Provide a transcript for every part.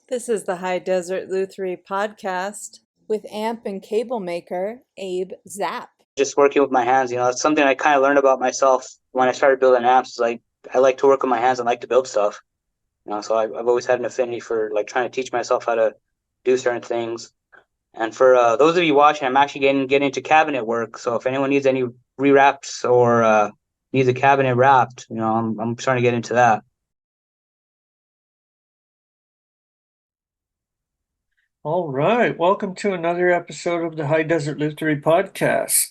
This is the High Desert Luthiery Podcast with amp and cable maker Abe Zap. Just working with my hands, it's something I kind of learned about myself when I started building amps. Is like I like to work with my hands and like to build stuff. So I've always had an affinity for like trying to teach myself how to do certain things. And for those of you watching, I'm actually getting into cabinet work. So if anyone needs any rewraps or needs a cabinet wrapped, I'm trying to get into that. All right, welcome to another episode of the High Desert Luthiery Podcast.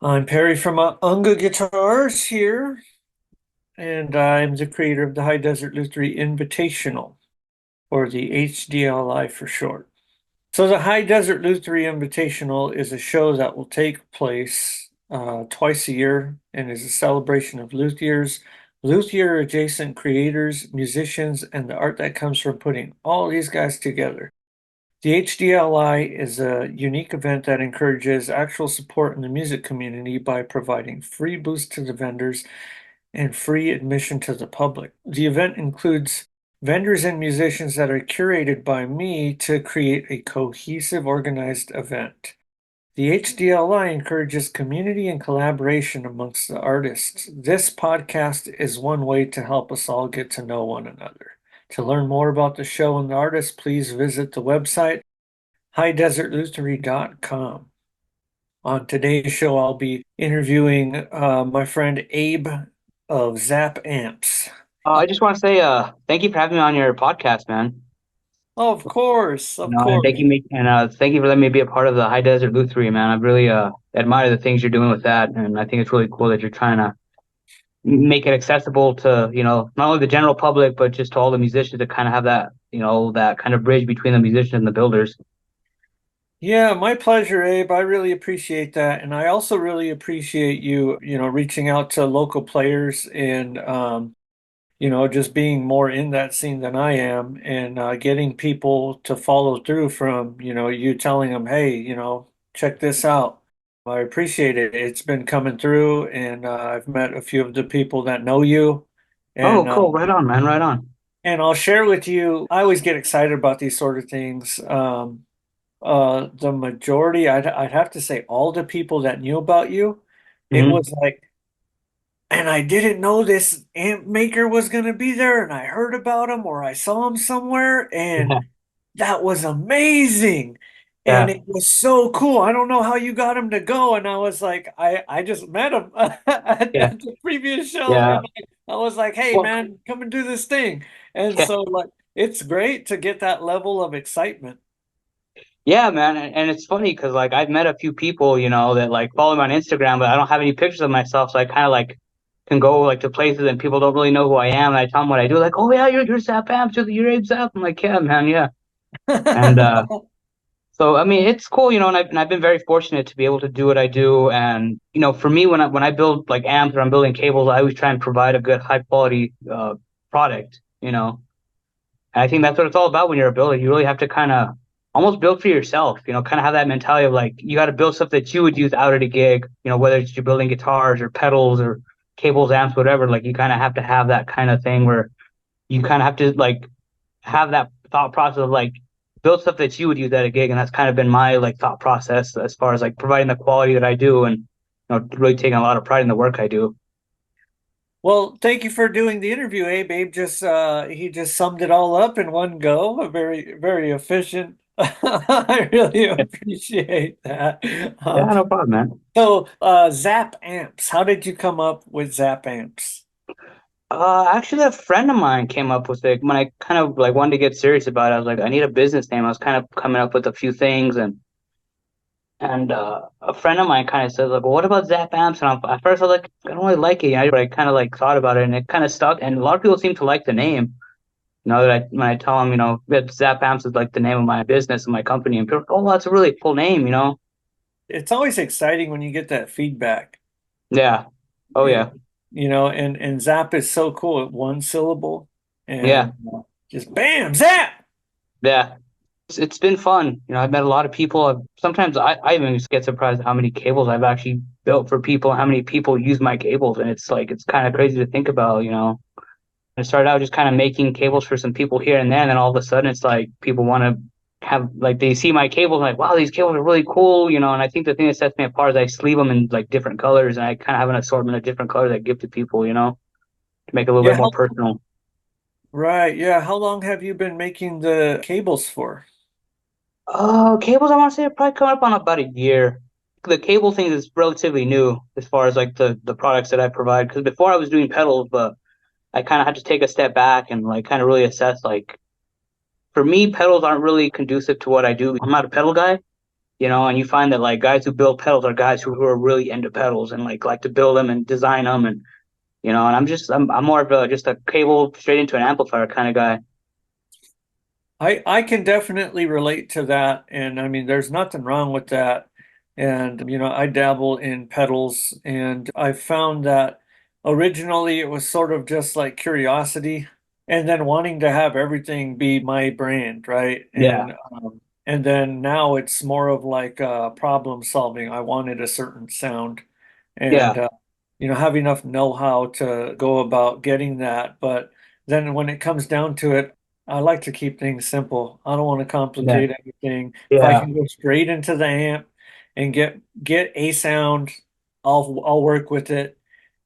I'm Perry from Unga Guitars here, and I'm the creator of the High Desert Luthiery Invitational, or the HDLI for short. So the High Desert Luthiery Invitational is a show that will take place twice a year and is a celebration of luthiers, luthier-adjacent creators, musicians, and the art that comes from putting all these guys together. The HDLI is a unique event that encourages actual support in the music community by providing free booths to the vendors and free admission to the public. The event includes vendors and musicians that are curated by me to create a cohesive, organized event. The HDLI encourages community and collaboration amongst the artists. This podcast is one way to help us all get to know one another. To learn more about the show and the artists, please visit the website highdesertluthiery.com. On today's show, I'll be interviewing my friend Abe of Zap Amps. I just want to say thank you for having me on your podcast, man. Oh, of course, of And course. thank you for letting me be a part of the High Desert Luthiery, man. I really admire the things you're doing with that, and I think it's really cool that you're trying to make it accessible to not only the general public but just to all the musicians to kind of have that that kind of bridge between the musicians and the builders. Yeah, my pleasure, Abe. I really appreciate that, and I also really appreciate you reaching out to local players and just being more in that scene than I am, and getting people to follow through from you telling them, hey, check this out. I appreciate it. It's been coming through, and I've met a few of the people that know you. Oh, And cool. Right on, man. Right on. and I'll share with you, I always get excited about these sort of things. The majority, I'd have to say all the people that knew about you, it Hmm. was like, and I didn't know this amp maker was going to be there, and I heard about him or I saw him somewhere, and Yeah. that was amazing. And Yeah. it was so cool. I don't know how you got him to go. And I was like, I just met him at Yeah. the previous show, Yeah. and I was like, hey Well, man, come and do this thing. And yeah. so like it's great to get that level of excitement. Yeah, man. And it's funny because like I've met a few people, that like follow me on Instagram, but I don't have any pictures of myself, so I kind of like can go like to places and people don't really know who I am. And I tell them what I do, like, oh yeah, you're Zap Amps, you're Abe Zap. I'm like, yeah, man, yeah. And so I mean, it's cool, and I've been very fortunate to be able to do what I do. And for me, when I build like amps or I'm building cables, I always try and provide a good, high quality product. And I think that's what it's all about when you're a builder. You really have to kind of almost build for yourself. Kind of have that mentality of like you got to build stuff that you would use out at a gig. Whether it's you're building guitars or pedals or cables, amps, whatever. Like you kind of have to have that kind of thing where you kind of have to like have that thought process of like build stuff that you would use at a gig, and that's kind of been my like thought process as far as like providing the quality that I do, and really taking a lot of pride in the work I do. Well, thank you for doing the interview, Abe. Abe just he just summed it all up in one go. A very, very efficient. I really appreciate that. Yeah, no problem, man. Zap Amps. How did you come up with Zap Amps? Actually, a friend of mine came up with it when I kind of like wanted to get serious about it. I was like, I need a business name. I was kind of coming up with a few things, and a friend of mine kind of said like, well, what about Zap Amps? And at first I was like, I don't really like it, but I kind of like thought about it, and it kind of stuck. And a lot of people seem to like the name. That when I tell them, that Zap Amps is like the name of my business and my company, and people are like, oh, that's a really cool name. It's always exciting when you get that feedback. Yeah. Oh yeah. And Zap is so cool at one syllable, Yeah. and just bam, Zap. Yeah. It's been fun. I've met a lot of people. Sometimes I even just get surprised at how many cables I've actually built for people, how many people use my cables. And it's like, it's kind of crazy to think about. I started out just kind of making cables for some people here and there, and then all of a sudden it's like people want to have like they see my cables like, wow, these cables are really cool, you know. And I think the thing that sets me apart is I sleeve them in like different colors, and I kind of have an assortment of different colors I give to people, you know, to make it a little Yeah, bit more personal. right. Yeah. How long have you been making the cables for? Cables, I want to say are probably coming up on about a year. The cable thing is relatively new as far as like the products that I provide. Because before I was doing pedals, but I kind of had to take a step back and like kind of really assess like for me, pedals aren't really conducive to what I do. I'm not a pedal guy, you know, and you find that like guys who build pedals are guys who are really into pedals and like to build them and design them and you know, and I'm more of a just a cable straight into an amplifier kind of guy. I can definitely relate to that. And I mean, there's nothing wrong with that. And, I dabble in pedals and I found that originally it was sort of just like curiosity and then wanting to have everything be my brand, right? Yeah, And then now it's more of like problem solving. I wanted a certain sound and, yeah, have enough know-how to go about getting that. But then when it comes down to it, I like to keep things simple. I don't want to yeah, complicate anything. If I yeah, can go straight into the amp and get a sound, I'll work with it.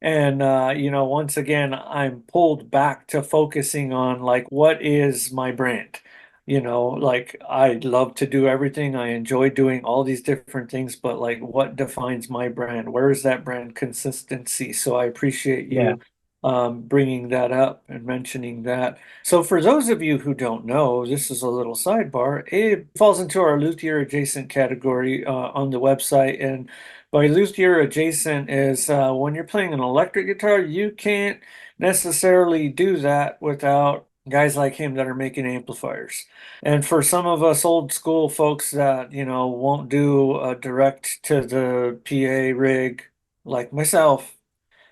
And once again, I'm pulled back to focusing on like what is my brand? Like I love to do everything. I enjoy doing all these different things, but like what defines my brand? Where is that brand consistency? So I appreciate yeah. you bringing that up and mentioning that. So for those of you who don't know, this is a little sidebar. Abe falls into our luthier adjacent category on the website. And by luthier adjacent is when you're playing an electric guitar, you can't necessarily do that without guys like him that are making amplifiers. And for some of us old school folks that, won't do a direct to the PA rig like myself,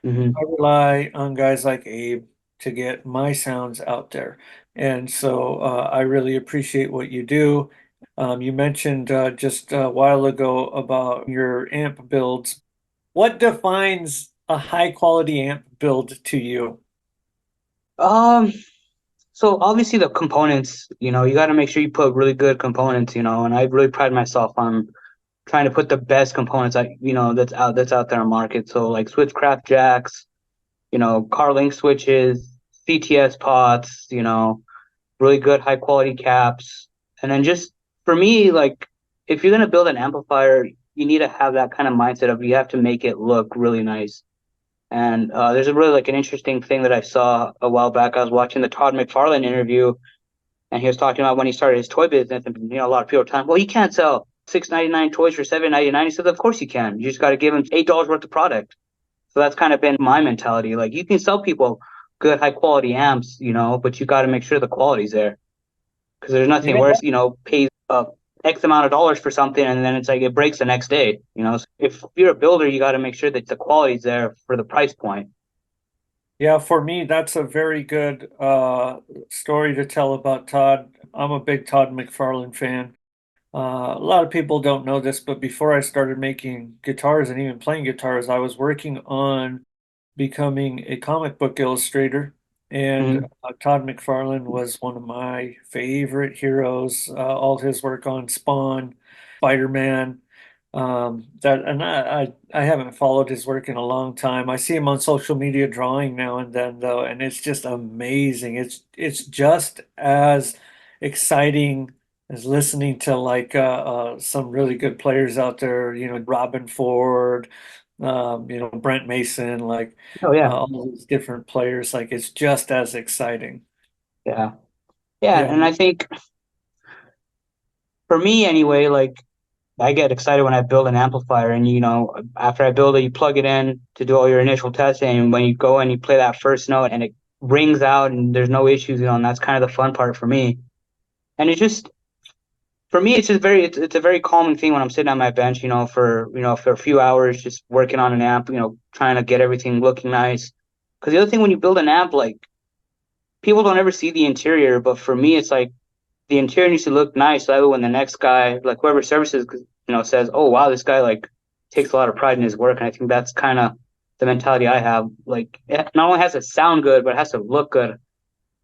Hmm. I rely on guys like Abe to get my sounds out there. And so I really appreciate what you do. You mentioned just a while ago about your amp builds. What defines a high quality amp build to you? Um, so obviously the components, you know, you got to make sure you put really good components, you know, and I really pride myself on trying to put the best components you know, that's out there on market. So like switchcraft jacks, you know, car link switches, CTS pots, you know, really good high quality caps. And then just for me, like if you're gonna build an amplifier, you need to have that kind of mindset of you have to make it look really nice. And there's a really like an interesting thing that I saw a while back. I was watching the Todd McFarlane interview, and he was talking about when he started his toy business. And you know, a lot of people are telling, well, you can't sell 6.99 toys for 7.99. He said, of course you can. You just got to give them $8 worth of product. So that's kind of been my mentality. Like you can sell people good high quality amps, you know, but you got to make sure the quality's there because there's nothing Yeah. worse, you know, pays X amount of dollars for something and then it's like it breaks the next day. You know, so if you're a builder, you got to make sure that the quality's there for the price point. Yeah, for me, that's a very good story to tell about Todd. I'm a big Todd McFarlane fan. A lot of people don't know this, but before I started making guitars and even playing guitars, I was working on becoming a comic book illustrator. And Mm-hmm. Todd McFarlane was one of my favorite heroes. All his work on Spawn, Spider-Man, that and I haven't followed his work in a long time. I see him on social media drawing now and then though, and it's just amazing. It's just as exciting as listening to like some really good players out there, Robin Ford, Brent Mason, like Oh yeah, all these different players. Like it's just as exciting. yeah, yeah. Yeah. And I think for me anyway, like I get excited when I build an amplifier, and you know, after I build it, you plug it in to do all your initial testing, and when you go and you play that first note, and it rings out, and there's no issues, you know, and that's kind of the fun part for me. And it just for me, it's just it's a very calming thing when I'm sitting on my bench, you know, for a few hours, just working on an amp, you know, trying to get everything looking nice. Because the other thing when you build an amp, like people don't ever see the interior, but for me, it's like the interior needs to look nice. So that way when the next guy, like whoever services, you know, says, "Oh wow, this guy like takes a lot of pride in his work," and I think that's kind of the mentality I have. Like it not only has to sound good, but it has to look good.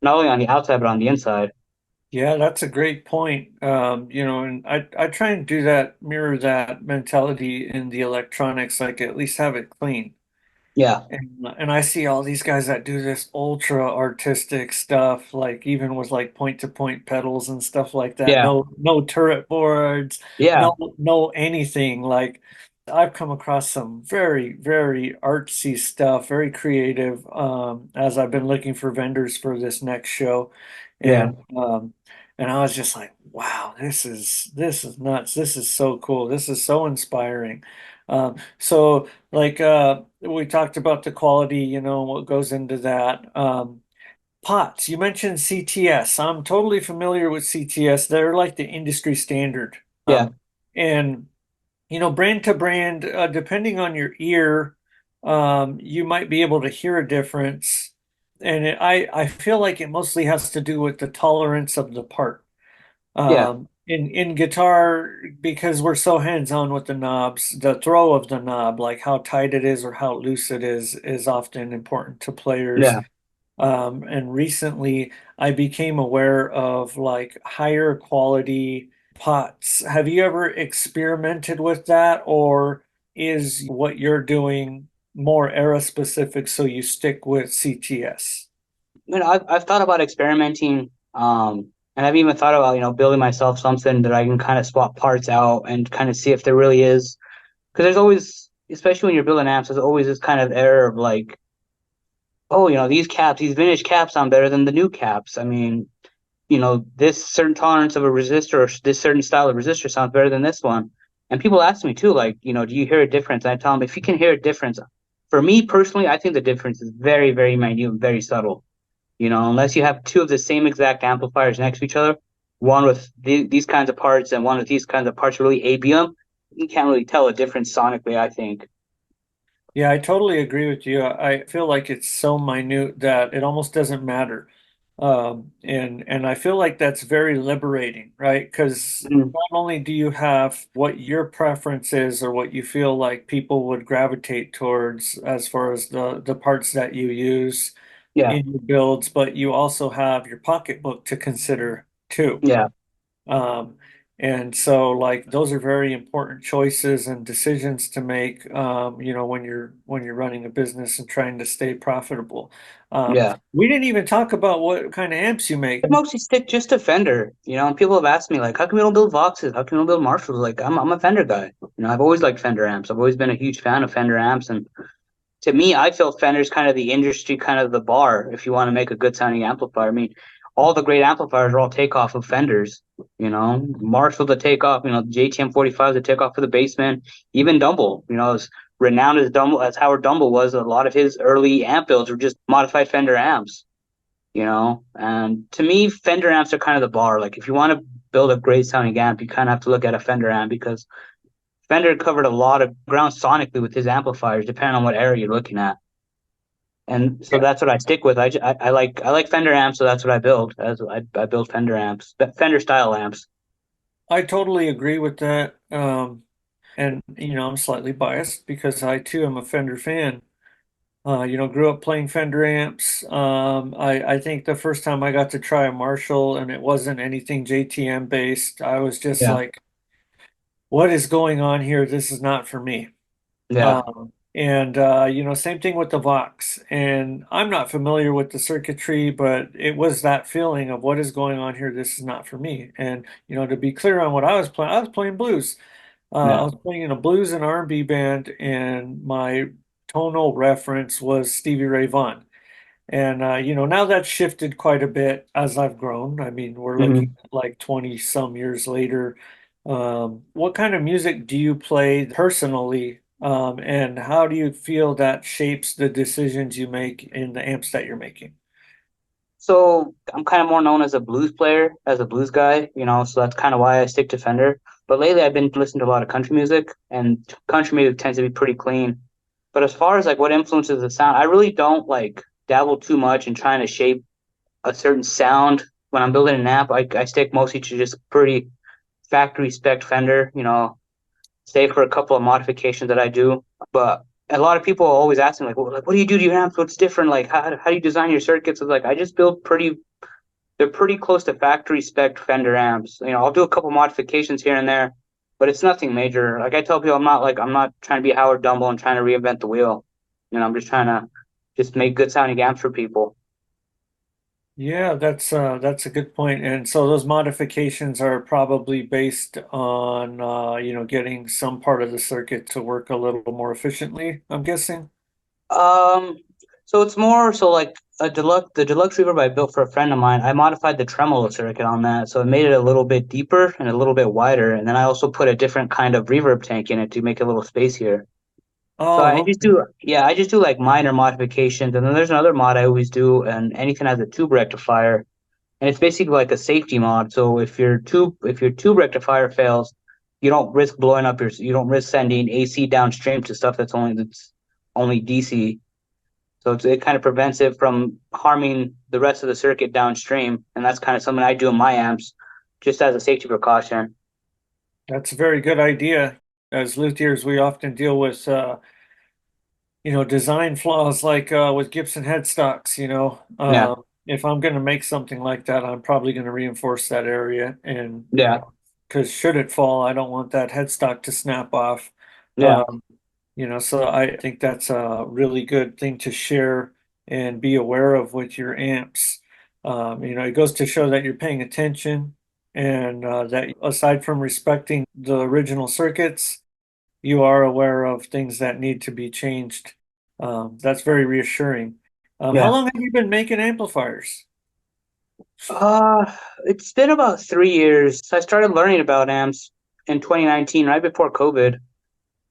not only on the outside but on the inside. Yeah, that's a great point. And I try and do that, mirror that mentality in the electronics, like at least have it clean. Yeah, And I see all these guys that do this ultra artistic stuff, like even with like point to point pedals and stuff like that. yeah, No turret boards, yeah, no anything. Like I've come across some very, very artsy stuff, very creative, as I've been looking for vendors for this next show. yeah. And I was just like, wow, this is nuts. This is so cool. This is so inspiring. So like we talked about the quality, what goes into that. Pots, you mentioned CTS. I'm totally familiar with CTS. They're like the industry standard. Yeah. And brand to brand, depending on your ear, you might be able to hear a difference. And I feel like it mostly has to do with the tolerance of the part. Yeah, In guitar, because we're so hands-on with the knobs, the throw of the knob, like how tight it is or how loose it is often important to players. yeah. And recently I became aware of like higher quality pots. Have you ever experimented with that, or is what you're doing more era specific, so you stick with CTS? I've thought about experimenting, and I've even thought about, building myself something that I can kind of swap parts out and kind of see if there really is. Because there's always, especially when you're building amps, there's always this kind of error of like, oh, these vintage caps sound better than the new caps. I mean, this certain tolerance of a resistor or this certain style of resistor sounds better than this one. And people ask me too, like, do you hear a difference? And I tell them, if you can hear a difference, for me personally, I think the difference is very, very minute and very subtle. Unless you have two of the same exact amplifiers next to each other, one with these kinds of parts and one with these kinds of parts really ABM, you can't really tell a difference sonically, I think. Yeah, I totally agree with you. I feel like it's so minute that it almost doesn't matter. And I feel like that's very liberating, right? Because Mhm. not only do you have what your preference is or what you feel like people would gravitate towards as far as the parts that you use Yeah, in your builds, but you also have your pocketbook to consider too. yeah, Um, and so like those are very important choices and decisions to make, when you're running a business and trying to stay profitable. yeah. We didn't even talk about what kind of amps you make. I mostly stick just to Fender, and people have asked me, like, how come you don't build Voxes? How come you don't build Marshalls? Like, I'm a Fender guy. I've always liked Fender amps. I've always been a huge fan of Fender amps. And to me, I feel Fender's kind of the industry, kind of the bar if you want to make a good sounding amplifier. I mean, all the great amplifiers are all takeoff of Fenders. Marshall the takeoff. JTM 45 the takeoff for the Bassman. Even Dumble. As renowned as Howard Dumble was, a lot of his early amp builds were just modified Fender amps. And to me, Fender amps are kind of the bar. Like if you want to build a great sounding amp, you kind of have to look at a Fender amp because Fender covered a lot of ground sonically with his amplifiers, depending on what area you're looking at. And so that's what I stick with. I like Fender amps, so that's what I build. I build Fender amps, Fender style amps. I totally agree with that. And I'm slightly biased because I too am a Fender fan. Grew up playing Fender amps. I think the first time I got to try a Marshall and it wasn't anything JTM based, I was just Yeah, like, what is going on here? This is not for me. yeah, And same thing with the Vox. And I'm not familiar with the circuitry, but it was that feeling of what is going on here? This is not for me. And to be clear on what I was playing blues. I yeah. was playing in a blues and R&B band, and my tonal reference was Stevie Ray Vaughan. And now that's shifted quite a bit as I've grown. I mean, we're looking hmm at like 20 some years later. What kind of music do you play personally? And how do you feel that shapes the decisions you make in the amps that you're making? So I'm kind of more known as a blues player, as a blues guy. So that's kind of why I stick to Fender. But lately, I've been listening to a lot of country music, and country music tends to be pretty clean. But as far as like what influences the sound, I really don't like dabble too much in trying to shape a certain sound. When I'm building an amp, I stick mostly to just pretty factory spec Fender, save for a couple of modifications that I do. But a lot of people always ask me like, what do you do to your amps? What's different? Like, how do you design your circuits? It's like I just build pretty they're pretty close to factory spec Fender amps. I'll do a couple modifications here and there, but it's nothing major. Like I tell people, I'm not trying to be Howard Dumble and trying to reinvent the wheel. I'm just trying to just make good sounding amps for people. Yeah, that's a good point. And so those modifications are probably based on getting some part of the circuit to work a little more efficiently, I'm guessing. Um, so it's more so like the deluxe reverb I built for a friend of mine. I modified the tremolo circuit on that, so it made it a little bit deeper and a little bit wider. And then I also put a different kind of reverb tank in it to make it a little spacier. So Oh, okay. I just do like minor modifications, and then there's another mod I always do, and anything has a tube rectifier, and it's basically like a safety mod. So if your tube rectifier fails, you don't risk sending AC downstream to stuff that's only DC. So it kind of prevents it from harming the rest of the circuit downstream, and that's kind of something I do in my amps, just as a safety precaution. That's a very good idea. As luthiers, we often deal with design flaws like with Gibson headstocks, Yeah, if I'm going to make something like that, I'm probably going to reinforce that area and, yeah, because should it fall, I don't want that headstock to snap off. yeah, Um, so I think that's a really good thing to share and be aware of with your amps. It goes to show that you're paying attention and that aside from respecting the original circuits, you are aware of things that need to be changed. That's very reassuring. How yeah. long have you been making amplifiers? Uh, it's been about 3 years. So I started learning about amps in 2019, right before COVID,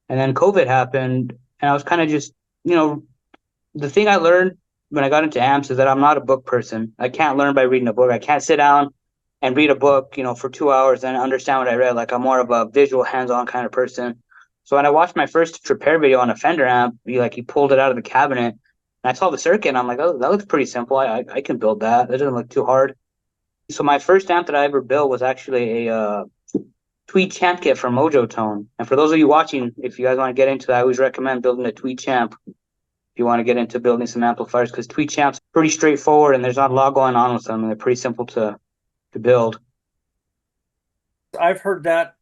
and then COVID happened, and I was kind of just, you know, the thing I learned when I got into amps is that I'm not a book person. I can't learn by reading a book. I can't sit down and read a book, for 2 hours and understand what I read. Like I'm more of a visual, hands-on kind of person. So when I watched my first repair video on a Fender amp, he pulled it out of the cabinet, and I saw the circuit, and I'm like, oh, that looks pretty simple. I can build that. That doesn't look too hard. So my first amp that I ever built was actually a Tweed Champ kit from Mojo Tone. And for those of you watching, if you guys want to get into that, I always recommend building a Tweed Champ if you want to get into building some amplifiers, because Tweed Champ's pretty straightforward and there's not a lot going on with them, and they're pretty simple to build. I've heard that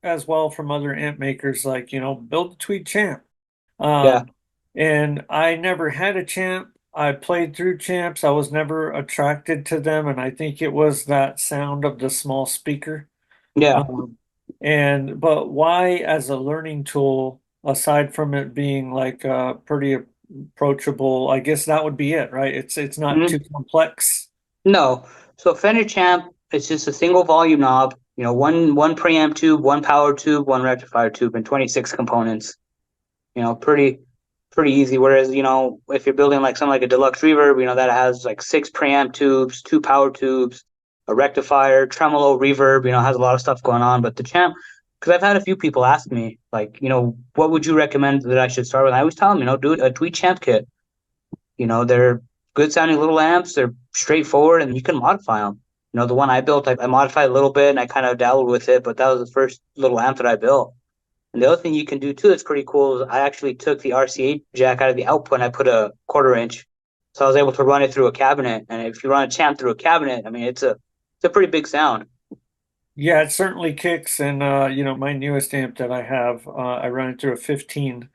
as well from other amp makers, like, build a Tweed Champ. Yeah, Um, and I never had a Champ. I played through Champs. I was never attracted to them, and I think it was that sound of the small speaker. yeah. Um, but why as a learning tool, aside from it being like pretty approachable, I guess that would be it, right? It's not too Mhm. complex. No. So Fender Champ, it's just a single volume knob, one preamp tube, one power tube, one rectifier tube, and 26 components. Pretty easy. Whereas, if you're building like something like a deluxe reverb, that has like 6 preamp tubes, 2 power tubes, a rectifier, tremolo, reverb, has a lot of stuff going on. But the Champ, because I've had a few people ask me, like, what would you recommend that I should start with? I always tell them, do a Tweed Champ kit. They're good sounding little amps. They're straightforward, and you can modify them. The one I built, I modified a little bit and I kind of dabbled with it, but that was the first little amp that I built. And the other thing you can do too that's pretty cool is I actually took the RCA jack out of the output and I put a 1/4 inch. So I was able to run it through a cabinet. And if you run a Champ through a cabinet, I mean it's a pretty big sound. Yeah, it certainly kicks. And my newest amp that I have, I run it through a 15,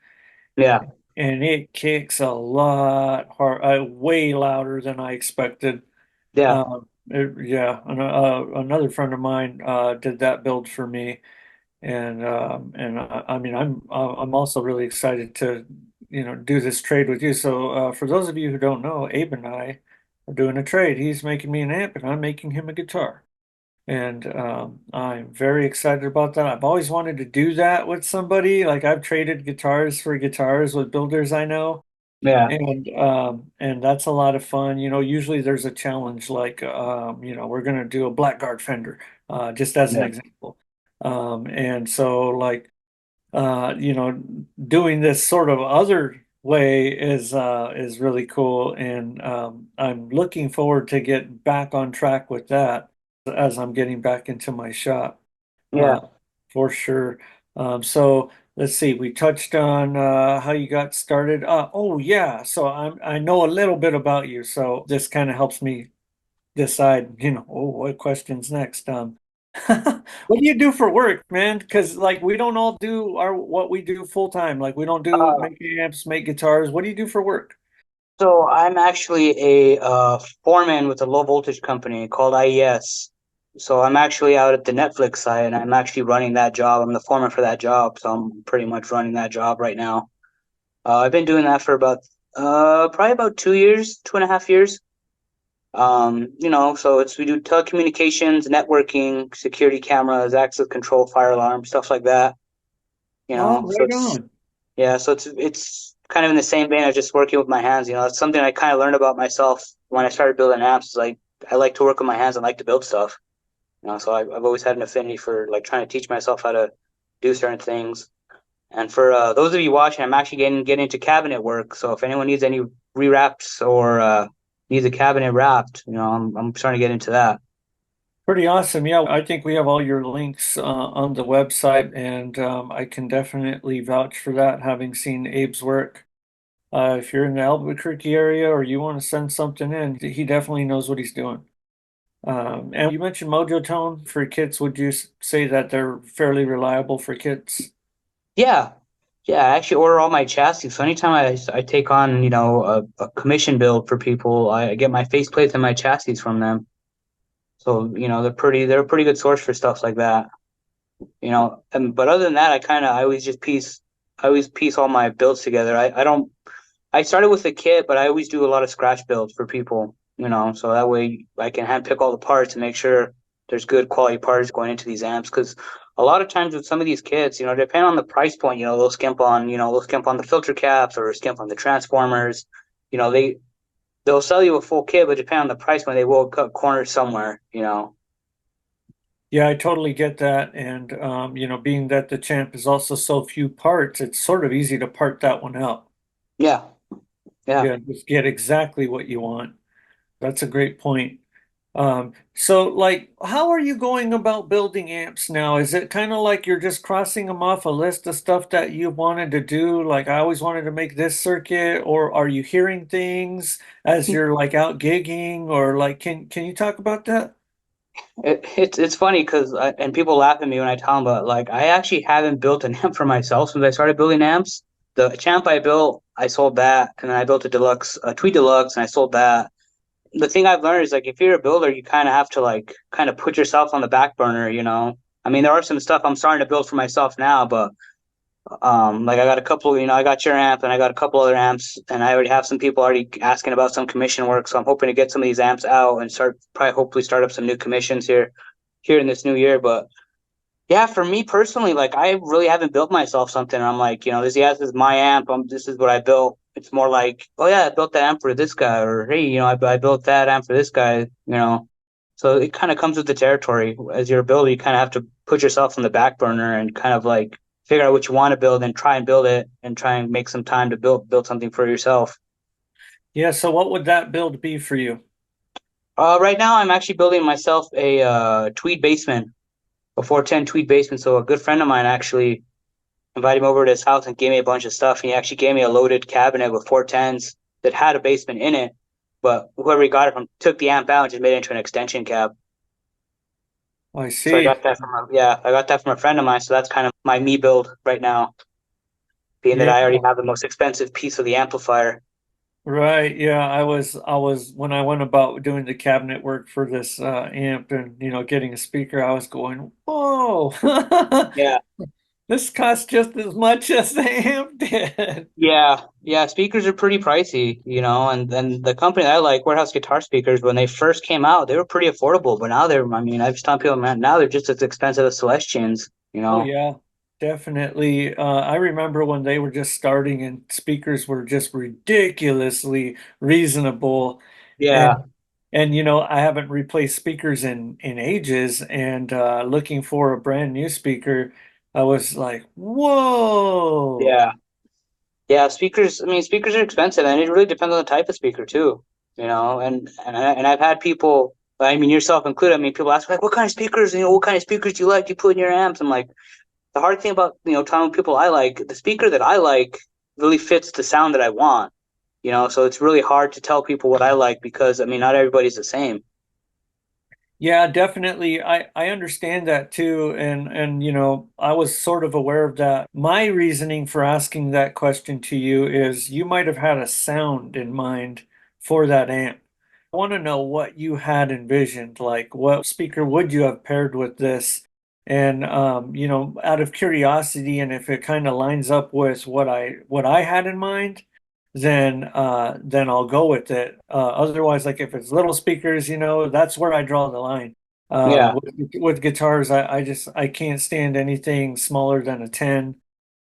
Yeah. and it kicks a lot hard, way louder than I expected. Yeah. Yeah, another friend of mine did that build for me, and I mean, I'm also really excited to do this trade with you. So for those of you who don't know, Abe and I are doing a trade. He's making me an amp, and I'm making him a guitar. And I'm very excited about that. I've always wanted to do that with somebody. Like I've traded guitars for guitars with builders I know, Yeah. and that's a lot of fun. Usually there's a challenge like we're gonna do a Blackguard Fender, just as an Yeah. example. And so like doing this sort of other way is really cool, and I'm looking forward to get back on track with that as I'm getting back into my shop, Yeah. uh, for sure. So let's see, we touched on how you got started. Oh yeah, so I know a little bit about you, so this kind of helps me, decide, oh, what question's next? What do you do for work, man? Because like we don't all do what we do full time. Like we don't do Uh, make amps, make guitars. What do you do for work? so I'm actually a foreman with a low voltage company called IES. So I'm actually out at the Netflix site, and I'm actually running that job. I'm the foreman for that job, so I'm pretty much running that job right now. I've been doing that for about probably about 2 years, 2.5 years. So we do telecommunications, networking, security cameras, access control, fire alarm, stuff like that. Oh, So right it's on. yeah, so it's kind of in the same vein of just working with my hands. It's something I kind of learned about myself when I started building amps. Is like I like to work with my hands and like to build stuff. So I've always had an affinity for like trying to teach myself how to do certain things. And for those of you watching, I'm actually getting into cabinet work. So if anyone needs any rewraps or needs a cabinet wrapped, I'm starting to get into that. Pretty awesome. Yeah, I think we have all your links on the website, and I can definitely vouch for that, having seen Abe's work. If you're in the Albuquerque area or you want to send something in, he definitely knows what he's doing. And you mentioned Mojo Tone for kits. Would you say that they're fairly reliable for kits? Yeah, yeah. I actually order all my chassis. So anytime I take on a commission build for people, I get my faceplates and my chassis from them. So they're a pretty good source for stuff like that. But other than that, I always piece all my builds together. I don't I started with a kit, but I always do a lot of scratch builds for people, so that way I can hand pick all the parts and make sure there's good quality parts going into these amps. Because a lot of times with some of these kits, depending on the price point, they'll skimp on the filter caps or skimp on the transformers. You know, they'll sell you a full kit, but depending on the price point, they will cut corners somewhere. Yeah, I totally get that. And, being that the Champ is also so few parts, it's sort of easy to part that one out. Yeah, yeah. Yeah, just get exactly what you want. That's a great point. So like, how are you going about building amps now? Is it kind of like you're just crossing them off a list of stuff that you wanted to do? Like, I always wanted to make this circuit, or are you hearing things as you're like out gigging, or like, can you talk about that? It's funny because and people laugh at me when I tell them, but like I actually haven't built an amp for myself since I started building amps. The Champ I built, I sold that, and then I built a Tweed Deluxe, and I sold that. The thing I've learned is like if you're a builder, you kind of have to like kind of put yourself on the back burner. I mean, there are some stuff I'm starting to build for myself now, but like I got a couple, I got your amp and I got a couple other amps, and I already have some people already asking about some commission work, so I'm hoping to get some of these amps out and hopefully start up some new commissions here in this new year. But yeah, for me personally, like I really haven't built myself something. I'm like, this is my amp. This is what I built. It's more like, oh yeah, I built that amp for this guy, or hey, I built that amp for this guy. So it kind of comes with the territory. As you're a builder, you kind of have to put yourself on the back burner and kind of like figure out what you want to build and try and build it and try and make some time to build something for yourself. Yeah, so what would that build be for you? Right now, I'm actually building myself a tweed basement, a 410 tweed basement. So a good friend of mine actually invited him over to his house and gave me a bunch of stuff. And he actually gave me a loaded cabinet with 410s that had a basement in it. But whoever he got it from took the amp out and just made it into an extension cab. I So see. I got that from a friend of mine. So that's kind of my me build right now, being that Yeah, I already have the most expensive piece of the amplifier. right. Yeah, I was when I went about doing the cabinet work for this amp and getting a speaker, I was going, whoa, Yeah. this costs just as much as the amp did. Yeah, yeah, speakers are pretty pricey, and then the company that I like, Warehouse Guitar Speakers, when they first came out, they were pretty affordable, but now I mean, I've just told people, man, now they're just as expensive as Oh Celestians. yeah, definitely. I remember when they were just starting and speakers were just ridiculously reasonable. Yeah, And I haven't replaced speakers in ages, and looking for a brand new speaker, I was like, whoa. yeah, yeah, speakers, I mean, speakers are expensive, and it really depends on the type of speaker too, and I've had people, I mean, yourself included, I mean, people ask, like, what kind of speakers, what kind of speakers do you put in your amps? I'm like, the hard thing about, telling people the speaker that I like really fits the sound that I want. So it's really hard to tell people what I like because I mean not everybody's the same. Yeah, definitely. I understand that too. And I was sort of aware of that. My reasoning for asking that question to you is you might have had a sound in mind for that amp. I want to know what you had envisioned, like what speaker would you have paired with this? And out of curiosity, and if it kind of lines up with what I had in mind, then I'll go with it. Otherwise, like if it's little speakers, that's where I draw the line. Yeah, With guitars, I can't stand anything smaller than a 10.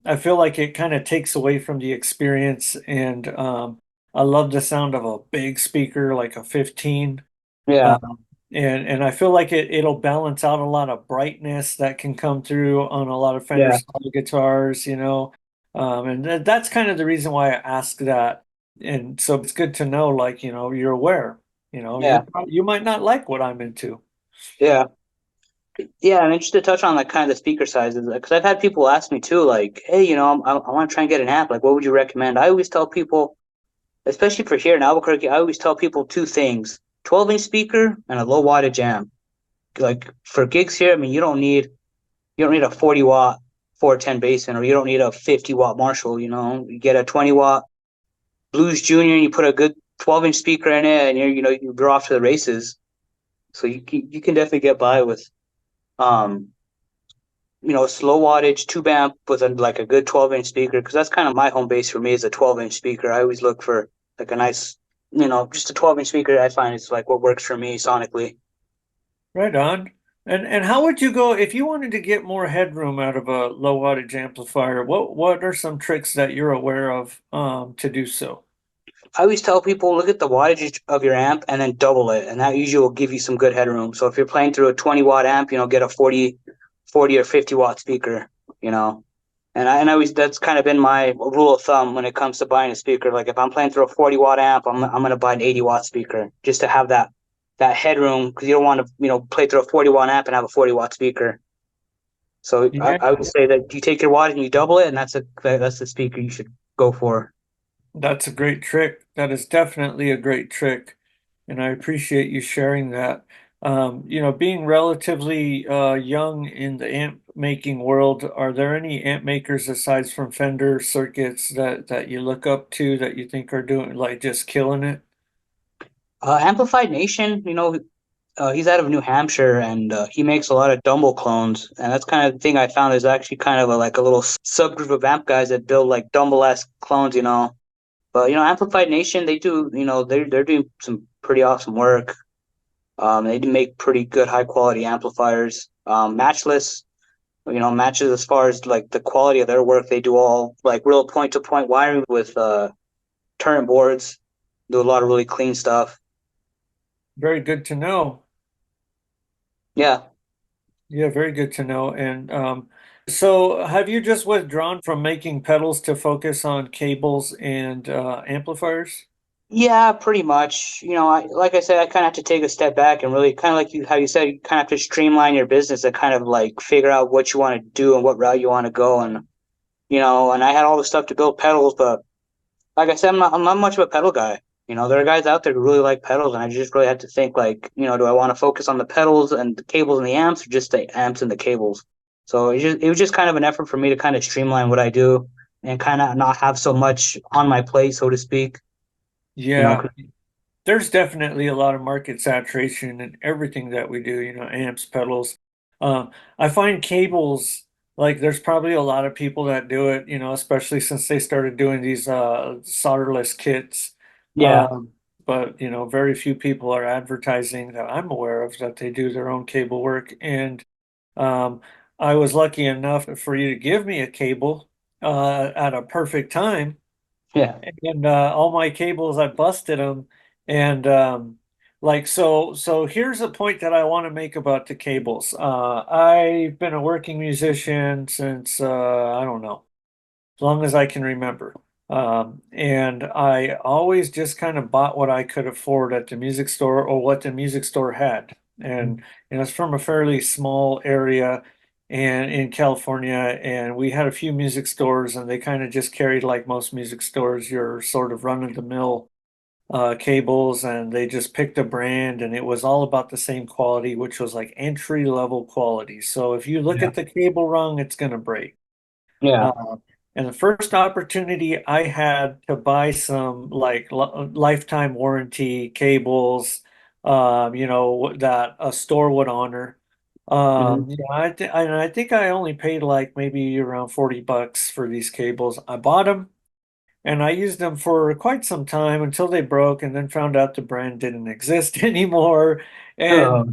I feel like it kind of takes away from the experience, and I love the sound of a big speaker like a 15. yeah, Um, and I feel like it'll balance out a lot of brightness that can come through on a lot of Fender yeah, style guitars. And that's kind of the reason why I asked that. And so it's good to know, like, you're aware. yeah, You might not like what I'm into. yeah. Yeah, I'm interested to touch on like kind of the speaker sizes because I've had people ask me too, like, hey, I want to try and get an amp. Like, what would you recommend? I always tell people, especially for here in Albuquerque, I always tell people two things: 12-inch speaker and a low wattage amp. Like for gigs here, I mean, you don't need a 40-watt 410 bass in, or you don't need a 50-watt Marshall. You get a 20-watt Blues Junior, and you put a good 12-inch speaker in it, and you're off to the races. So you can definitely get by with um slow wattage tube amp with like a good 12-inch speaker, because that's kind of my home base for me is a 12-inch speaker. I always look for like a nice, just a 12-inch speaker. I find it's like what works for me sonically. Right on. And how would you go if you wanted to get more headroom out of a low wattage amplifier? What are some tricks that you're aware of to do so? I always tell people look at the wattage of your amp and then double it, and that usually will give you some good headroom. So if you're playing through a 20-watt amp, get a 40 or 50-watt speaker, you know. And I always that's kind of been my rule of thumb when it comes to buying a speaker. Like if I'm playing through a 40-watt amp, I'm gonna buy an 80-watt speaker just to have that headroom, because you don't want to play through a 40-watt amp and have a 40-watt speaker. So I, Yeah, I would say that you take your wattage and you double it, and that's the speaker you should go for. that's a great trick. That is definitely a great trick, and I appreciate you sharing that. Being relatively young in the amp making world, are there any amp makers aside from Fender circuits that you look up to that you think are doing like just killing it? Amplify Nation, he's out of New Hampshire, and he makes a lot of Dumble clones, and that's kind of the thing I found is actually kind of like a little subgroup of amp guys that build like Dumble-esque clones. But Amplified Nation, they do, they're doing some pretty awesome work. They do make pretty good high quality amplifiers. Matchless, matches as far as like the quality of their work. They do all like real point to point wiring with turret boards. Do a lot of really clean stuff. Very good to know. Yeah. Yeah, very good to know. And so have you just withdrawn from making pedals to focus on cables and amplifiers? Yeah, pretty much. Like I said, I kind of have to take a step back and really kind of like how you said, you kind of have to streamline your business and kind of like figure out what you want to do and what route you want to go. And I had all the stuff to build pedals, but like I said, I'm not much of a pedal guy. There are guys out there who really like pedals, and I just really had to think like, do I want to focus on the pedals and the cables and the amps, or just the amps and the cables? So it was just kind of an effort for me to kind of streamline what I do and kind of not have so much on my plate, so to speak. You know, Yeah, there's definitely a lot of market saturation in everything that we do, amps, pedals. I find cables, like there's probably a lot of people that do it, especially since they started doing these solderless kits. yeah, Um, but, very few people are advertising that I'm aware of that they do their own cable work. And Um, I was lucky enough for you to give me a cable at a perfect time, yeah, and all my cables I busted them, and like so. Here's a point that I want to make about the cables. I've been a working musician since I don't know, as long as I can remember. And I always just kind of bought what I could afford at the music store or what the music store had. And it's from a fairly small area and in California, and we had a few music stores, and they kind of just carried like most music stores, your sort of run-of-the-mill cables, and they just picked a brand, and it was all about the same quality, which was like entry level quality. So if you look Yeah. at the cable wrong, it's going to break. Yeah. Uh, and the first opportunity I had to buy some like lifetime warranty cables, that a store would honor. Hmm. I think I only paid like maybe around $40 for these cables. I bought them and I used them for quite some time until they broke, and then found out the brand didn't exist anymore. Oh,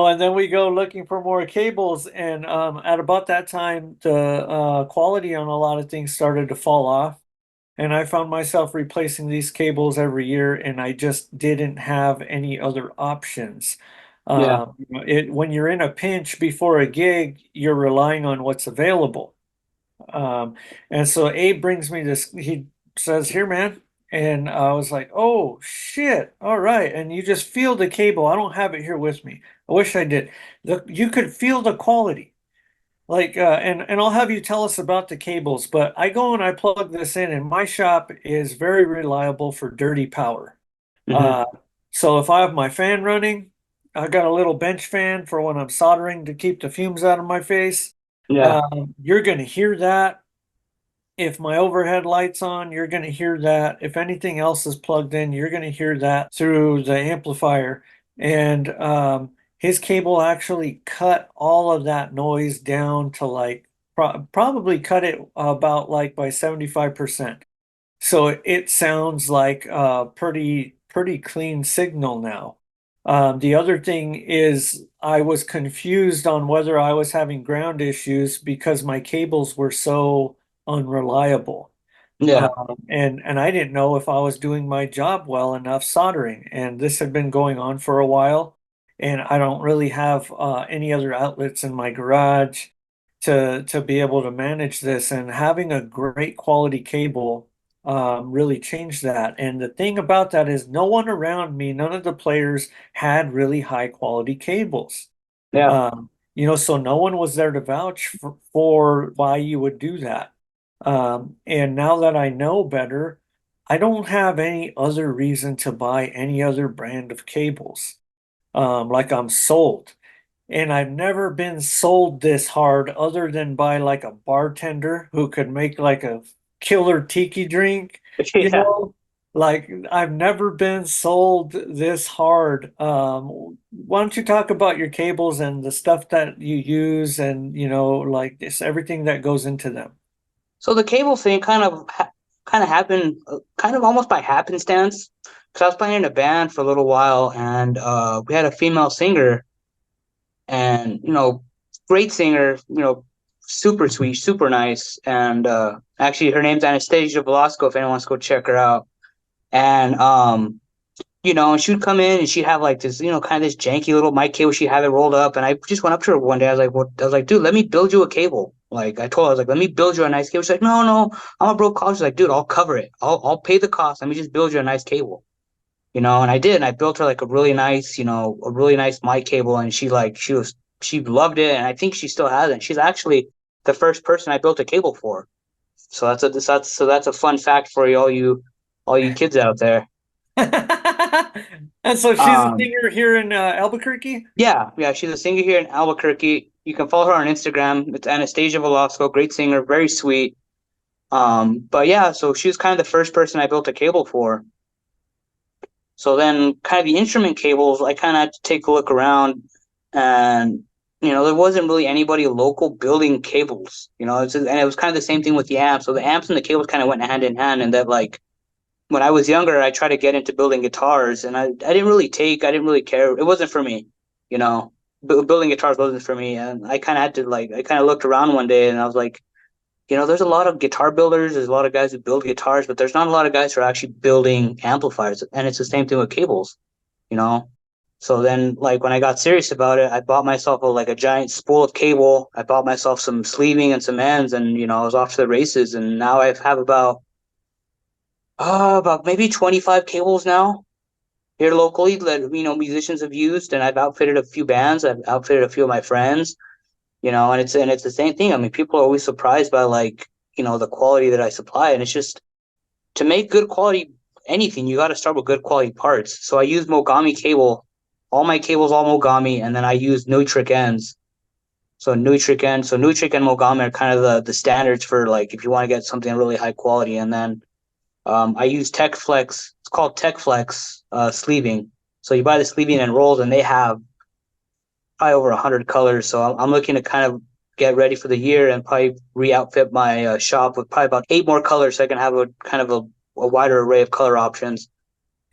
And then we go looking for more cables. And at about that time, the quality on a lot of things started to fall off. And I found myself replacing these cables every year, and I just didn't have any other options. yeah. When you're in a pinch before a gig, you're relying on what's available. Um, and so Abe brings me this, he says, "Here, man." And I was like, "Oh, shit. All right." And you just feel the cable. I don't have it here with me. I wish I did. You could feel the quality. And I'll have you tell us about the cables, but I go and I plug this in, and my shop is very reliable for dirty power. Hmm. Uh, so if I have my fan running, I got a little bench fan for when I'm soldering to keep the fumes out of my face. Yeah. You're going to hear that. If my overhead light's on, you're going to hear that. If anything else is plugged in, you're going to hear that through the amplifier. And his cable actually cut all of that noise down to like probably cut it about like by 75%. So it sounds like a pretty clean signal now. The other thing is I was confused on whether I was having ground issues because my cables were so unreliable. Yeah. And I didn't know if I was doing my job well enough soldering. And this had been going on for a while. And I don't really have any other outlets in my garage to be able to manage this. And having a great quality cable really changed that. And the thing about that is no one around me, none of the players had really high quality cables. Yeah. So no one was there to vouch for why you would do that. And now that I know better, I don't have any other reason to buy any other brand of cables. Like I'm sold. And I've never been sold this hard other than by like a bartender who could make like a killer tiki drink, you Yeah. know? Like I've never been sold this hard. Why don't you talk about your cables and the stuff that you use and, like this, everything that goes into them? So the cable thing kind of happened kind of almost by happenstance because I was playing in a band for a little while, and we had a female singer, and great singer, super sweet, super nice, and actually her name's Anastasia Velasco if anyone wants to go check her out. And she would come in and she'd have like this, kind of this janky little mic cable she had it rolled up. And I just went up to her one day. I was like, "What?" I was like, "Dude, let me build you a cable." Like I told her, I was like, "Let me build you a nice cable." She's like, "No, no, I'm a broke college." She's like, "Dude, I'll cover it. I'll pay the cost. Let me just build you a nice cable." And I did. And I built her like a really nice mic cable. And she loved it. And I think she still has it. She's actually the first person I built a cable for. So that's a fun fact for all you kids out there. And so she's a Um, singer here in Albuquerque. Yeah, yeah, she's a singer here in Albuquerque. You can follow her on Instagram. It's Anastasia Velasco, great singer, very sweet. But yeah, so she was kind of the first person I built a cable for. So then, kind of the instrument cables, I kind of had to take a look around, and there wasn't really anybody local building cables. And it was kind of the same thing with the amps. So the amps and the cables kind of went hand in hand, and that like when I was younger, I tried to get into building guitars, and I didn't really care. It wasn't for me, you know. Building guitars wasn't for me, and I kind of had to I kind of looked around one day, and I was like, there's a lot of guitar builders, there's a lot of guys who build guitars, but there's not a lot of guys who are actually building amplifiers, and it's the same thing with cables, you know. So then, like when I got serious about it, I bought myself a giant spool of cable. I bought myself some sleeving and some ends, and I was off to the races. And now I have about maybe 25 cables now here locally that musicians have used, and I've outfitted a few bands. I've outfitted a few of my friends, and it's the same thing. I mean, people are always surprised by the quality that I supply, and it's just to make good quality anything, you got to start with good quality parts. So I use Mogami cable, all my cables, all Mogami, and then I use Neutrik ends. So Neutrik and Mogami are kind of the standards for like if you want to get something really high quality. And then I use Tech Flex. It's called Tech Flex sleeving. So you buy the sleeving and rolls, and they have probably over 100 colors. So I'm looking to kind of get ready for the year and probably re-outfit my shop with probably about 8 more colors, so I can have a kind of a wider array of color options.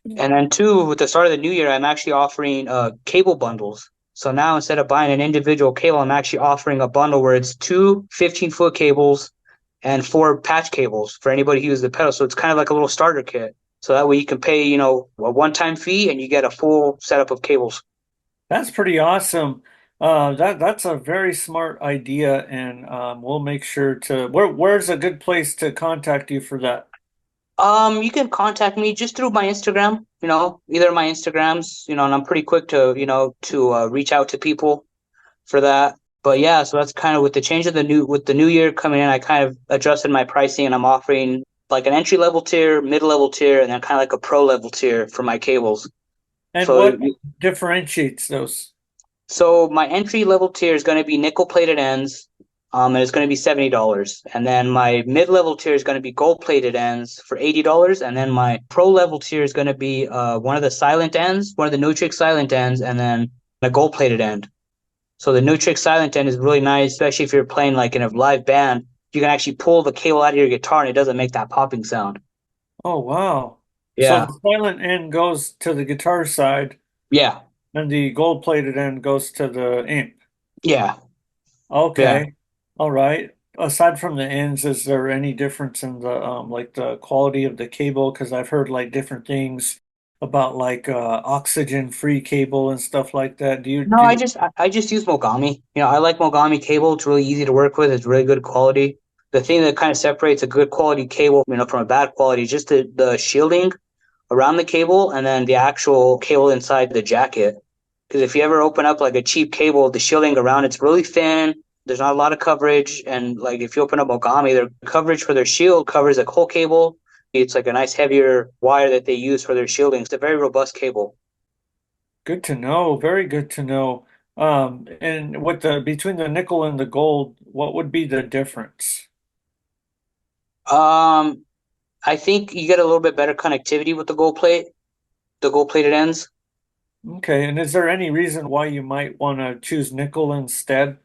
And then two, with the start of the new year, I'm actually offering cable bundles. So now instead of buying an individual cable, I'm actually offering a bundle where it's 2 15-foot cables and 4 patch cables for anybody who uses the pedal. So it's kind of like a little starter kit. So that way you can pay, a one-time fee and you get a full setup of cables. That's pretty awesome. That's a very smart idea, and we'll make sure to. Where's a good place to contact you for that? You can contact me just through my Instagram, either my Instagrams, and I'm pretty quick to, reach out to people for that. But yeah, so that's kind of with the new year coming in, I kind of adjusted my pricing and I'm offering like an entry level tier, mid level tier, and then kind of like a pro level tier for my cables. And So what differentiates those? So my entry level tier is going to be nickel plated ends, and it's going to be $70. And then my mid level tier is going to be gold plated ends for $80. And then my pro level tier is going to be one of the silent ends, one of the Neutrik silent ends, and then a gold plated end. So the Neutrik silent end is really nice, especially if you're playing like in a live band. You can actually pull the cable out of your guitar and it doesn't make that popping sound. Oh, wow. So Yeah. the silent end goes to the guitar side, Yeah. and the gold-plated end goes to the amp. Yeah. Yeah. Okay. All right. Aside from the ends, is there any difference in the like the quality of the cable? Because I've heard like different things about like oxygen-free cable and stuff like that. Do you No, I do just I just use Mogami. I like Mogami cable. It's really easy to work with. It's really good quality. The thing that kind of separates a good quality cable, from a bad quality is just the shielding around the cable and then the actual cable inside the jacket. Because if you ever open up like a cheap cable, the shielding around it's really thin. There's not a lot of coverage, and like if you open up Mogami, their coverage for their shield covers the whole cable. It's like a nice heavier wire that they use for their shielding. It's a very robust cable. Good to know. Very good to know. And with the between the nickel and the gold, what would be the difference? Um, I think you get a little bit better connectivity with the gold plated ends. Okay, and is there any reason why you might want to choose nickel instead?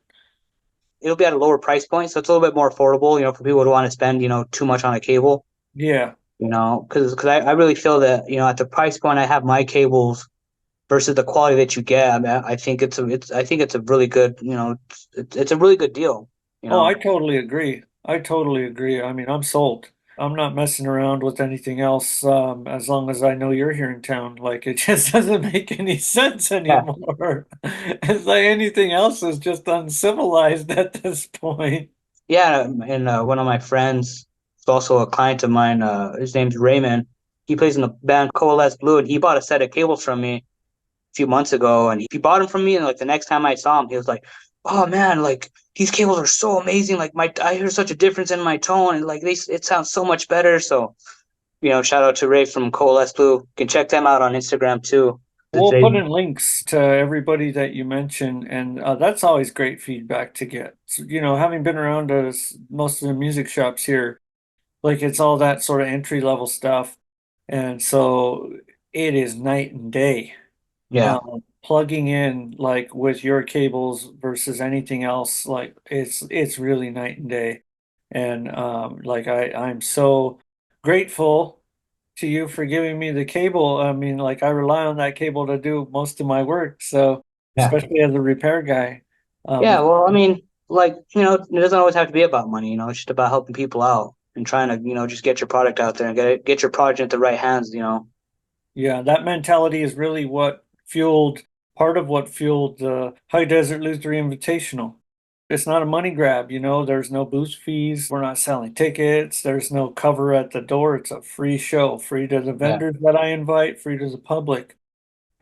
It'll be at a lower price point, so it's a little bit more affordable, for people who want to spend, too much on a cable, Yeah. because I really feel that, at the price point I have my cables versus the quality that you get, I mean, I think it's a really good, it's a really good deal, you Oh, I know. totally agree. I totally agree. I mean, I'm sold. I'm not messing around with anything else, as long as I know you're here in town. Like it just doesn't make any sense Yeah, anymore. It's like anything else is just uncivilized at this point. yeah, and one of my friends, is also a client of mine, his name's Raymond. He plays in the band Coalesce Blue, and he bought a set of cables from me few months ago, and he bought them from me. And like the next time I saw him, he was like, "Oh man, like these cables are so amazing! Like I hear such a difference in my tone, and like it sounds so much better." So shout out to Ray from Coalesce Blue. You can check them out on Instagram too. We'll They, put in links to everybody that you mentioned, and that's always great feedback to get. So, having been around most of the music shops here, like it's all that sort of entry level stuff, and so it is night and day. yeah, Plugging in like with your cables versus anything else, like it's really night and day. And like I'm so grateful to you for giving me the cable. I mean, like I rely on that cable to do most of my work. So yeah, especially as a repair guy, yeah. it, Well, I mean, like it doesn't always have to be about money. It's just about helping people out and trying to just get your product out there and get your product into the right hands. yeah, that mentality is really what fueled part of what fueled the High Desert Luthiery Invitational. It's not a money grab, there's no booth fees. We're not selling tickets. There's no cover at the door. It's a free show, free to the Yeah, vendors that I invite, free to the public.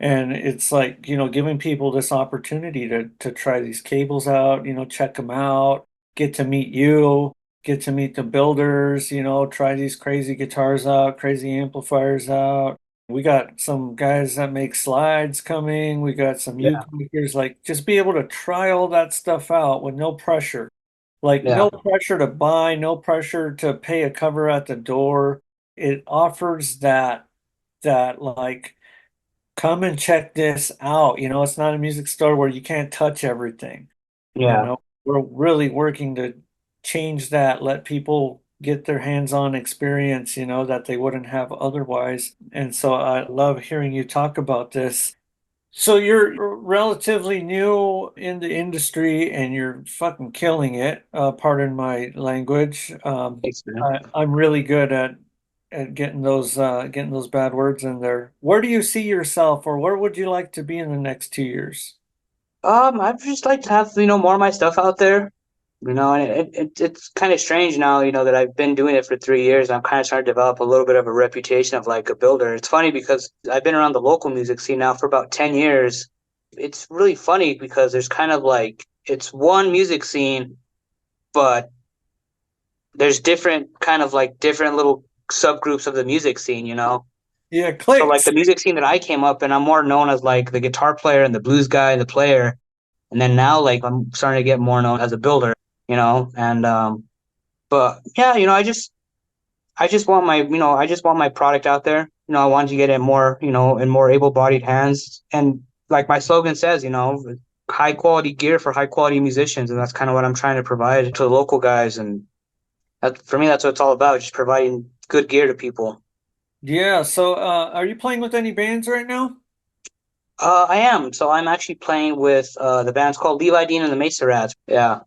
And it's like, giving people this opportunity to try these cables out, check them out, get to meet you. get to meet the builders, try these crazy guitars out, crazy amplifiers out. We got some guys that make slides coming. We got some Yeah. uke makers, like just be able to try all that stuff out with no pressure. Like Yeah. no pressure to buy, no pressure to pay a cover at the door. It offers that like come and check this out. It's not a music store where you can't touch everything. Yeah. We're really working to change that, let people get their hands-on experience, that they wouldn't have otherwise. And so I love hearing you talk about this. So you're relatively new in the industry and you're fucking killing it. Pardon my language. Thanks, man. I'm really good at getting those bad words in there. Where do you see yourself, or where would you like to be in the next 2 years? I'd just like to have, more of my stuff out there, and it's kind of strange now, that I've been doing it for 3 years. I'm kind of starting to develop a little bit of a reputation of like a builder. It's funny because I've been around the local music scene now for about 10 years. It's really funny because there's kind of like, it's one music scene, but there's different little subgroups of the music scene. Yeah, So like clicks. the music scene that I came up in, I'm more known as like the guitar player and the blues guy and the player. And then now, like, I'm starting to get more known as a builder. And but yeah, I just want my product out there. I want to get it more, in more able-bodied hands. And like my slogan says, high quality gear for high quality musicians, and that's kind of what I'm trying to provide to the local guys. And that, for me, that's what it's all about, just providing good gear to people. Yeah, so are you playing with any bands right now? I am. So I'm actually playing with the band's called Levi Dean and the Mesa Rats. Yeah.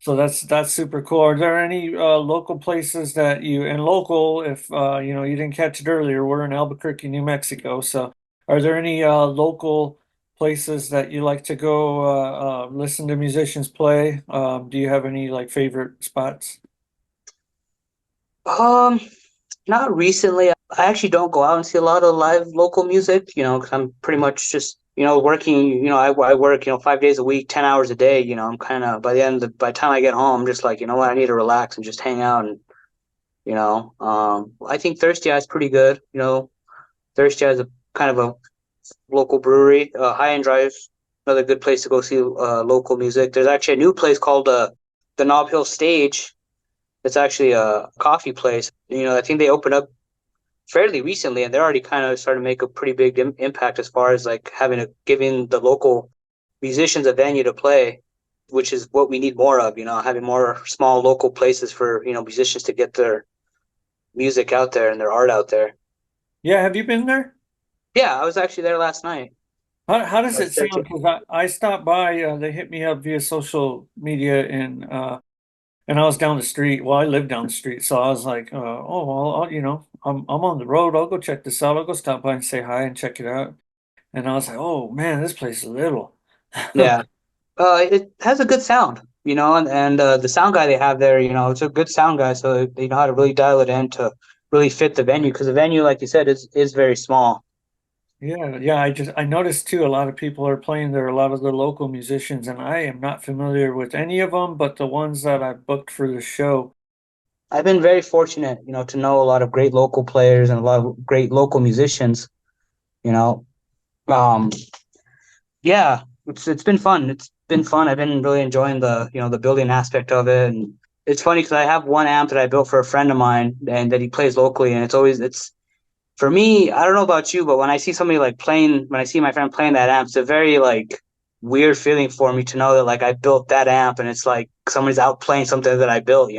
So that's super cool. Are there any local places that and local, if you didn't catch it earlier, we're in Albuquerque, New Mexico. So are there any local places that you like to go listen to musicians play? Do you have any like favorite spots? Um, Not recently. I actually don't go out and see a lot of live local music, because I'm pretty much just, working, I work, 5 days a week, 10 hours a day, I'm kind of, by the time I get home, I'm just like, you know what, I need to relax and just hang out. And, I think Thirsty Eye's pretty good. Thirsty Eye's a kind of a local brewery. High and Dry is another good place to go see local music. There's actually a new place called the Nob Hill Stage. It's actually a coffee place. I think they opened up fairly recently, and they're already kind of starting to make a pretty big impact as far as like giving the local musicians a venue to play, which is what we need more of. Having more small local places for musicians to get their music out there and their art out there. Yeah, have you been there? Yeah, I was actually there last night. How I does it was there sound? too. Because I stopped by, they hit me up via social media and I was down the street. Well, I live down the street, so I was like, oh well, I'm on the road. I'll go check this out. I'll go stop by and say hi and check it out. And I was like, oh man, this place is little. Yeah, it has a good sound. And the sound guy they have there, it's a good sound guy, so they know how to really dial it in to really fit the venue because the venue, like you said, is very small. Yeah, yeah. I noticed too. A lot of people are playing there. A lot of the local musicians, and I am not familiar with any of them, but the ones that I booked for the show. I've been very fortunate, to know a lot of great local players and a lot of great local musicians, you know. Um, yeah, it's been fun. It's been fun. I've been really enjoying the building aspect of it. And it's funny because I have one amp that I built for a friend of mine and that he plays locally, and it's for me, I don't know about you, but when I see somebody like playing, when I see my friend playing that amp, it's a very like weird feeling for me to know that like I built that amp and it's like somebody's out playing something that I built.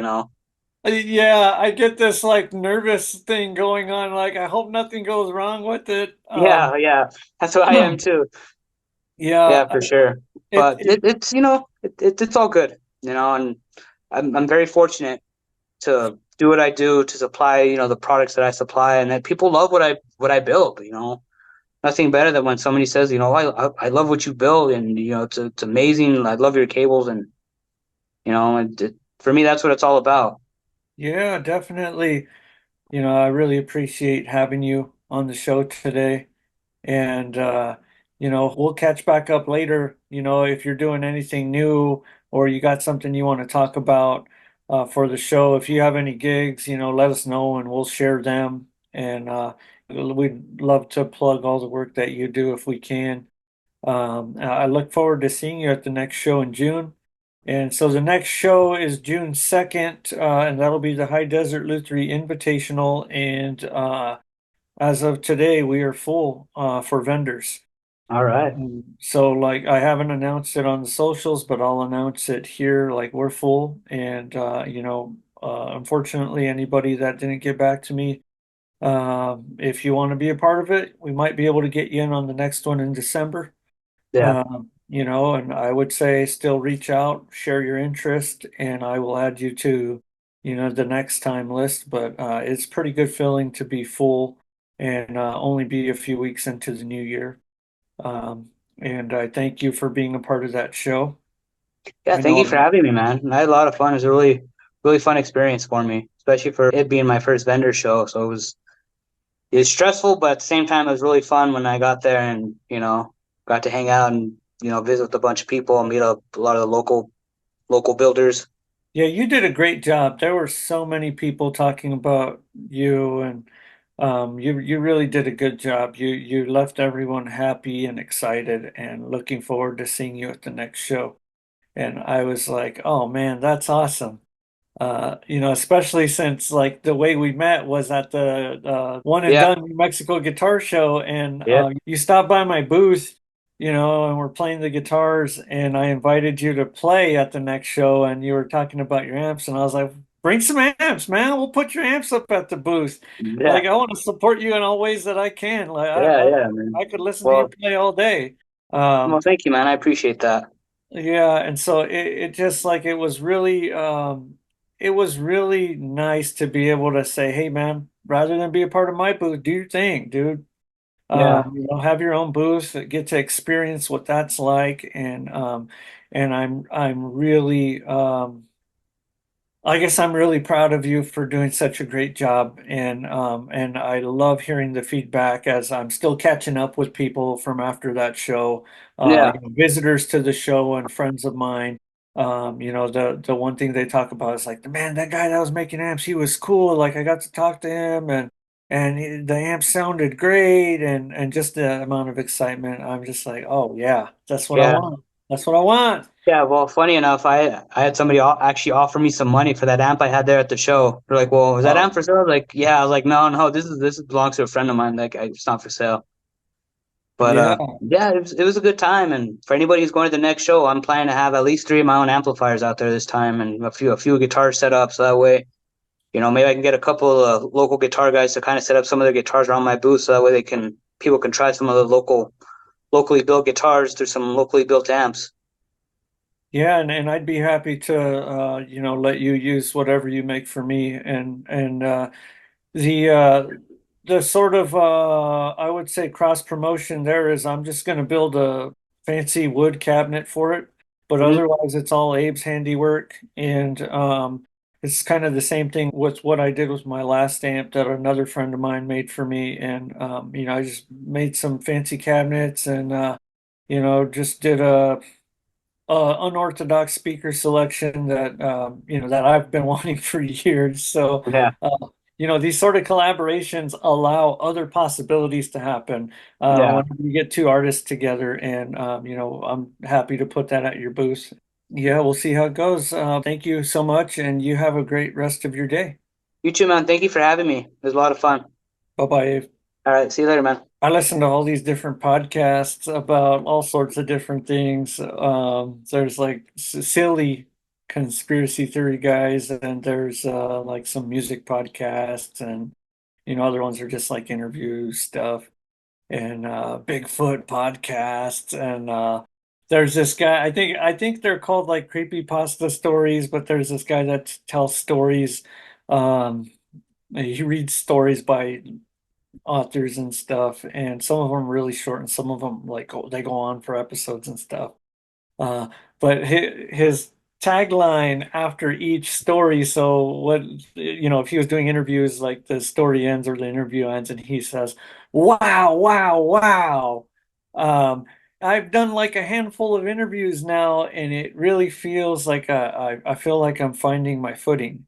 Yeah, I get this like nervous thing going on. Like, I hope nothing goes wrong with it. Yeah, yeah. That's what I am too. Yeah, Yeah, for sure. it, But it it's all good, and I'm very fortunate to do what I do to supply, the products that I supply and that people love what I build. Nothing better than when somebody says, I love what you build and it's amazing. I love your cables and for me that's what it's all about. yeah, definitely. I really appreciate having you on the show today. And we'll catch back up later, if you're doing anything new or you got something you want to talk about. for the show. If you have any gigs, let us know and we'll share them. And we'd love to plug all the work that you do if we can. I look forward to seeing you at the next show in June. And so the next show is June 2nd, and that'll be the High Desert Luthiery Invitational. And as of today, we are full for vendors. All right. So like I haven't announced it on the socials, but I'll announce it here. Like we're full, and unfortunately, anybody that didn't get back to me, if you want to be a part of it, we might be able to get you in on the next one in December. Yeah. And I would say still reach out, share your interest, and I will add you to, the next time list. But it's pretty good feeling to be full and only be a few weeks into the new year. And I thank you for being a part of that show. Yeah, I thank you know, for having me, man. I had a lot of fun. It was a really, really fun experience for me, especially for it being my first vendor show. So it was stressful, but at the same time, it was really fun when I got there and, got to hang out and, visit with a bunch of people and meet up a lot of the local builders. yeah, you did a great job. There were so many people talking about you, and you really did a good job. You left everyone happy and excited and looking forward to seeing you at the next show. And I was like, oh man, that's awesome. Especially since like the way we met was at the One and Yeah, Done New Mexico Guitar Show, and yeah, you stopped by my booth, and we're playing the guitars, and I invited you to play at the next show, and you were talking about your amps, and I was like, bring some amps, man. We'll put your amps up at the booth. yeah, Like I want to support you in all ways that I can. Like yeah, I, yeah, I, man. I could listen to you Well, play all day. Um, well, thank you, man. I appreciate that. yeah, and so it just like it was really nice to be able to say, hey man, rather than be a part of my booth, do your thing, dude. Yeah, Have your own booth, get to experience what that's like, and I'm really I guess I'm really proud of you for doing such a great job, and I love hearing the feedback as I'm still catching up with people from after that show, yeah, visitors to the show and friends of mine. The one thing they talk about is like, man, that guy that was making amps, he was cool. Like I got to talk to him, and the amp sounded great, and just the amount of excitement. I'm just like, oh yeah, that's what I yeah. want. That's what I want. Yeah, well, funny enough, I had somebody actually offer me some money for that amp I had there at the show. They're like, "Well, is that amp Oh for sale?" I was like, yeah. I was like, "No, no, this belongs to a friend of mine. Like, it's not for sale." But yeah. yeah, it was a good time. And for anybody who's going to the next show, I'm planning to have at least three of my own amplifiers out there this time, and a few guitars set up. So that way, maybe I can get a couple of local guitar guys to kind of set up some of their guitars around my booth, so that way people can try some of the locally built guitars through some locally built amps. Yeah, and I'd be happy to let you use whatever you make for me, and the the sort of I would say cross promotion there is I'm just going to build a fancy wood cabinet for it, but Hmm. otherwise it's all Abe's handiwork, and it's kind of the same thing with what I did with my last amp that another friend of mine made for me, and I just made some fancy cabinets and just did a unorthodox speaker selection that that I've been wanting for years. So Yeah, these sort of collaborations allow other possibilities to happen yeah. when you get two artists together, and I'm happy to put that at your booth. Yeah, we'll see how it goes. Thank you so much, and you have a great rest of your day. You too, man. Thank you for having me. It was a lot of fun. Bye bye. All right, see you later, man. I listen to all these different podcasts about all sorts of different things. There's like silly conspiracy theory guys, and there's like some music podcasts, and other ones are just like interview stuff, and Bigfoot podcasts, and there's this guy. I think they're called like creepy pasta stories, but there's this guy that tells stories. Um, he reads stories by authors and stuff, and some of them really short, and some of them they go on for episodes and stuff. Uh, but his tagline after each story, so what if he was doing interviews, like the story ends or the interview ends, and he says, "Wow, wow, wow." Um, I've done like a handful of interviews now, and it really feels like I feel like I'm finding my footing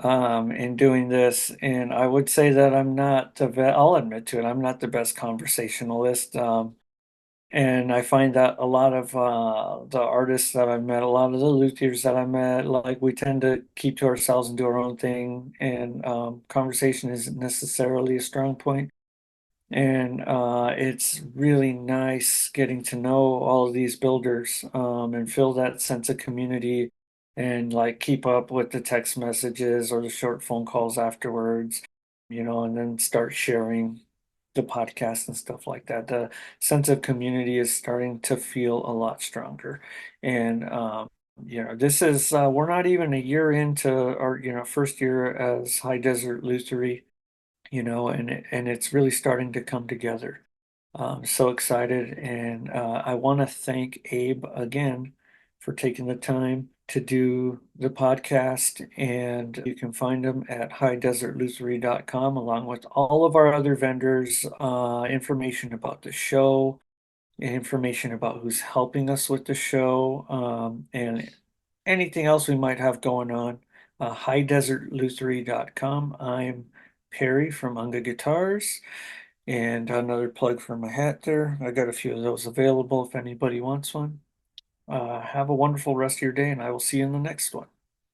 in doing this. And I would say that I'm not I'll admit to it, I'm not the best conversationalist. And I find that a lot of the artists that I've met, a lot of the luthiers that I met, like we tend to keep to ourselves and do our own thing, and conversation isn't necessarily a strong point. And it's really nice getting to know all of these builders and feel that sense of community and like keep up with the text messages or the short phone calls afterwards, and then start sharing the podcast and stuff like that. The sense of community is starting to feel a lot stronger. And this is we're not even a year into our, first year as High Desert Luthiery, and it's really starting to come together. So excited, and I want to thank Abe again for taking the time to do the podcast. And you can find him at highdesertluthery.com, along with all of our other vendors, information about the show, information about who's helping us with the show, and anything else we might have going on. Highdesertluthery.com. I'm Perry from Unga Guitars, and another plug for my hat there. I got a few of those available if anybody wants one. Have a wonderful rest of your day, and I will see you in the next one.